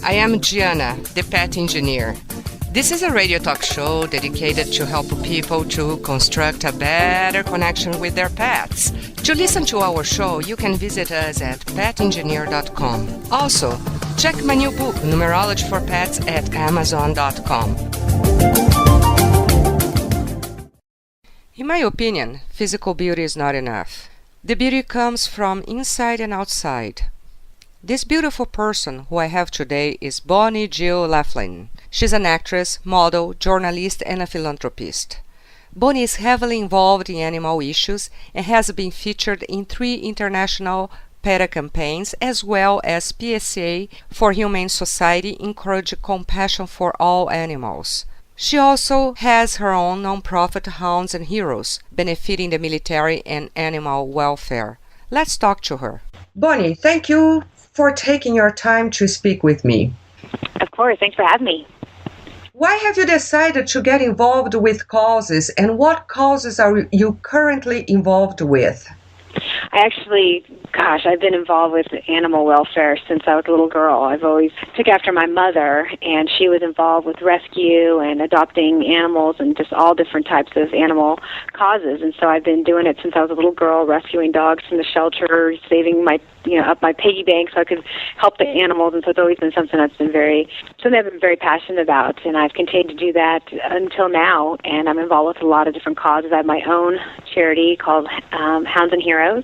I am Gianna, the pet engineer. This is a radio talk show dedicated to help people to construct a better connection with their pets. To listen to our show, you can visit us at petengineer.com. Also, check my new book, Numerology for Pets, at amazon.com. In my opinion, physical beauty is not enough. The beauty comes from inside and outside. This beautiful person who I have today is Bonnie-Jill Laflin. She's an actress, model, journalist, and a philanthropist. Bonnie is heavily involved in animal issues and has been featured in 3 international PETA campaigns as well as PSA for Humane Society encourage compassion for all animals. She also has her own nonprofit Hounds and Heroes, benefiting the military and animal welfare. Let's talk to her. Bonnie, thank you for taking your time to speak with me. Of course, thanks for having me. Why have you decided to get involved with causes, and what causes are you currently involved with? I've been involved with animal welfare since I was a little girl. I've always took after my mother, and she was involved with rescue and adopting animals and just all different types of animal causes. And so I've been doing it since I was a little girl, rescuing dogs from the shelter, saving up my piggy bank so I could help the animals. And so it's always been something I've been very passionate about, and I've continued to do that until now. And I'm involved with a lot of different causes. I have my own charity called Hounds and Heroes,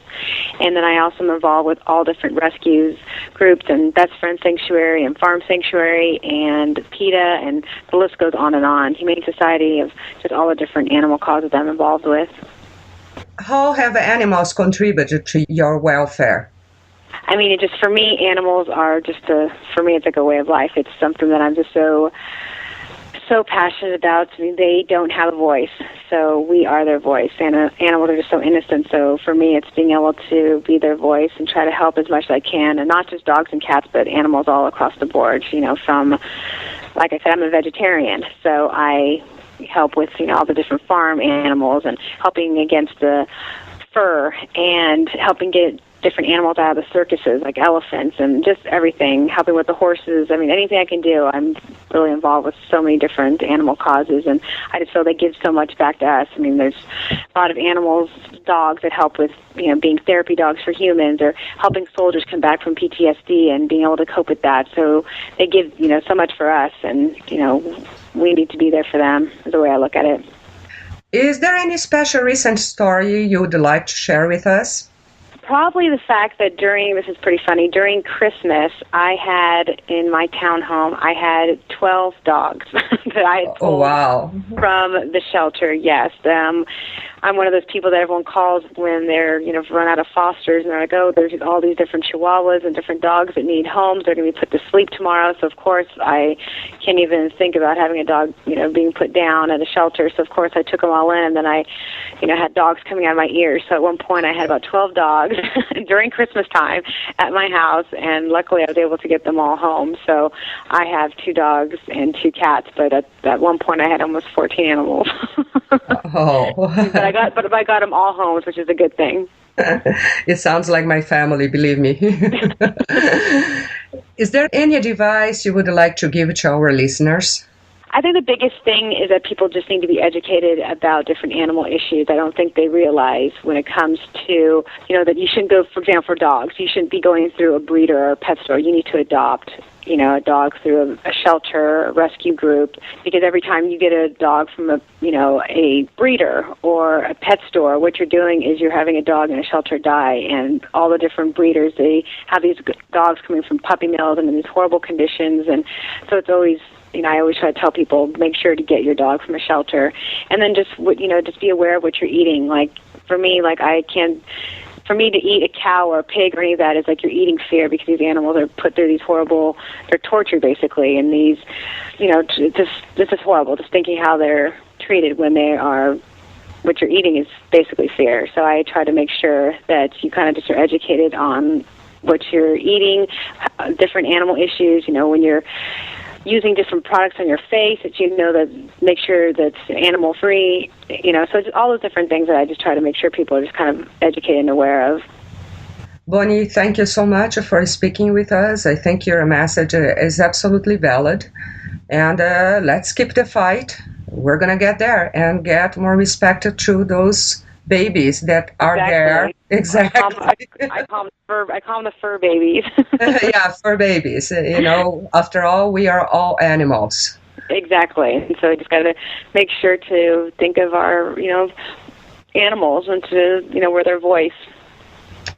and then I also am involved with all different rescues groups and Best Friend Sanctuary and Farm Sanctuary and PETA, and the list goes on and on. Humane Society, of just all the different animal causes I'm involved with. How have animals contributed to your welfare? I mean, for me, animals are for me, it's like a way of life. It's something that I'm just so passionate about. I mean, they don't have a voice, so we are their voice. And animals are just so innocent, so for me, it's being able to be their voice and try to help as much as I can, and not just dogs and cats, but animals all across the board, from, like I said, I'm a vegetarian, so I help with, all the different farm animals and helping against the fur and helping get different animals out of the circuses, like elephants and just everything, helping with the horses. I mean, anything I can do. I'm really involved with so many different animal causes, and I just feel they give so much back to us. I mean, there's a lot of animals, dogs that help with, being therapy dogs for humans, or helping soldiers come back from PTSD and being able to cope with that. So they give, so much for us, and, we need to be there for them, is the way I look at it. Is there any special recent story you would like to share with us? Probably the fact that this is pretty funny, during Christmas, I had, in my townhome, I had 12 dogs that I had pulled from the shelter, yes. I'm one of those people that everyone calls when they're, run out of fosters, and they're like, oh, there's all these different chihuahuas and different dogs that need homes. They're going to be put to sleep tomorrow. So, of course, I can't even think about having a dog, being put down at a shelter. So, of course, I took them all in, and then I, had dogs coming out of my ears. So at one point I had about 12 dogs during Christmas time at my house, and luckily I was able to get them all home. So I have 2 dogs and 2 cats, but at one point I had almost 14 animals. But I got them all home, which is a good thing. It sounds like my family, believe me. Is there any advice you would like to give to our listeners? I think the biggest thing is that people just need to be educated about different animal issues. I don't think they realize when it comes to, that you shouldn't go, for example, for dogs, you shouldn't be going through a breeder or a pet store. You need to adopt, a dog through a shelter, a rescue group, because every time you get a dog from a breeder or a pet store, what you're doing is you're having a dog in a shelter die, and all the different breeders, they have these dogs coming from puppy mills and in these horrible conditions, and so it's always, I always try to tell people, make sure to get your dog from a shelter, and then just be aware of what you're eating. Like for me, for me to eat a cow or a pig or any of that is like you're eating fear, because these animals are put through these horrible, they're tortured basically, and these, this is horrible. Just thinking how they're treated when they are, what you're eating is basically fear. So I try to make sure that you kind of just are educated on what you're eating, different animal issues, when you're using different products on your face, that that make sure that's animal free, so just all those different things that I just try to make sure people are just kind of educated and aware of. Bonnie, thank you so much for speaking with us. I think your message is absolutely valid. And let's keep the fight. We're going to get there and get more respect to those babies that are there. Exactly. I call them the fur babies. Yeah, fur babies. After all, we are all animals. Exactly. And so we just got to make sure to think of our, animals and to, we're their voice.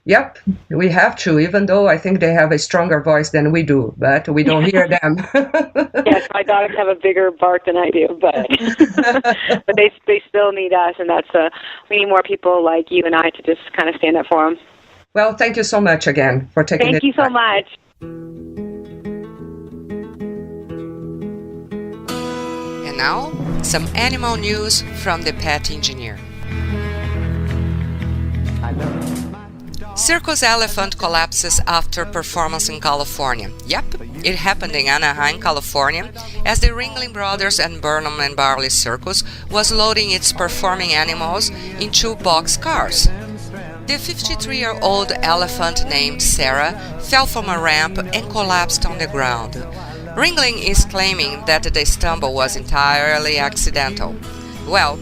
Yep, we have to, even though I think they have a stronger voice than we do, but we don't hear them. Yes, my dogs have a bigger bark than I do, but but they still need us, and we need more people like you and I to just kind of stand up for them. Well, thank you so much again for taking Thank you so much. And now, some animal news from the pet engineer. Circus elephant collapses after performance in California. Yep, it happened in Anaheim, California, as the Ringling Brothers and Burnham and Barley Circus was loading its performing animals in 2 box cars. The 53-year-old elephant named Sarah fell from a ramp and collapsed on the ground. Ringling is claiming that the stumble was entirely accidental. Well,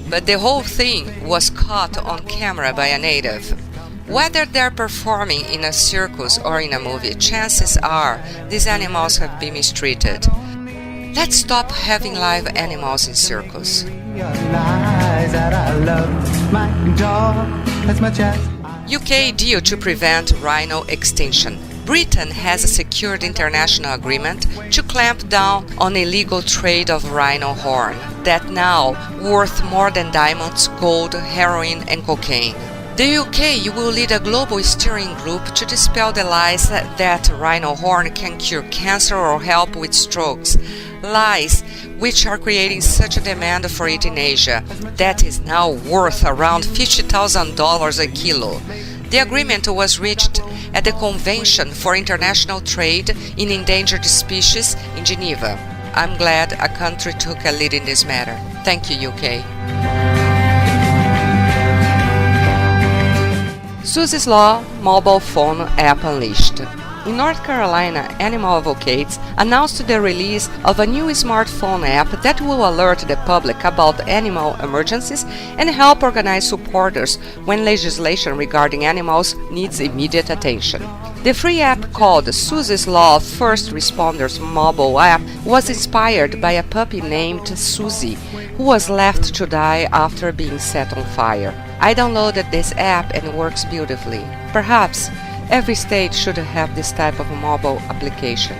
but the whole thing was caught on camera by a native. Whether they're performing in a circus or in a movie, chances are these animals have been mistreated. Let's stop having live animals in circus. UK deal to prevent rhino extinction. Britain has a secured international agreement to clamp down on illegal trade of rhino horn, that now worth more than diamonds, gold, heroin and cocaine. The UK will lead a global steering group to dispel the lies that rhino horn can cure cancer or help with strokes. Lies which are creating such a demand for it in Asia that is now worth around $50,000 a kilo. The agreement was reached at the Convention for International Trade in Endangered Species in Geneva. I'm glad a country took a lead in this matter. Thank you, UK. Susie's Law mobile phone app unleashed. In North Carolina, animal advocates announced the release of a new smartphone app that will alert the public about animal emergencies and help organize supporters when legislation regarding animals needs immediate attention. The free app called Susie's Law First Responders Mobile App was inspired by a puppy named Susie, who was left to die after being set on fire. I downloaded this app and it works beautifully. Perhaps every state should have this type of a mobile application.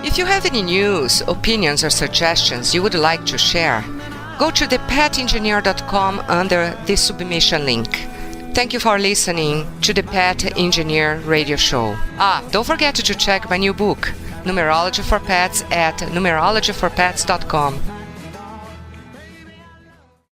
If you have any news, opinions or suggestions you would like to share, go to thepetengineer.com under the submission link. Thank you for listening to the Pet Engineer Radio Show. Don't forget to check my new book, Numerology for Pets, at numerologyforpets.com.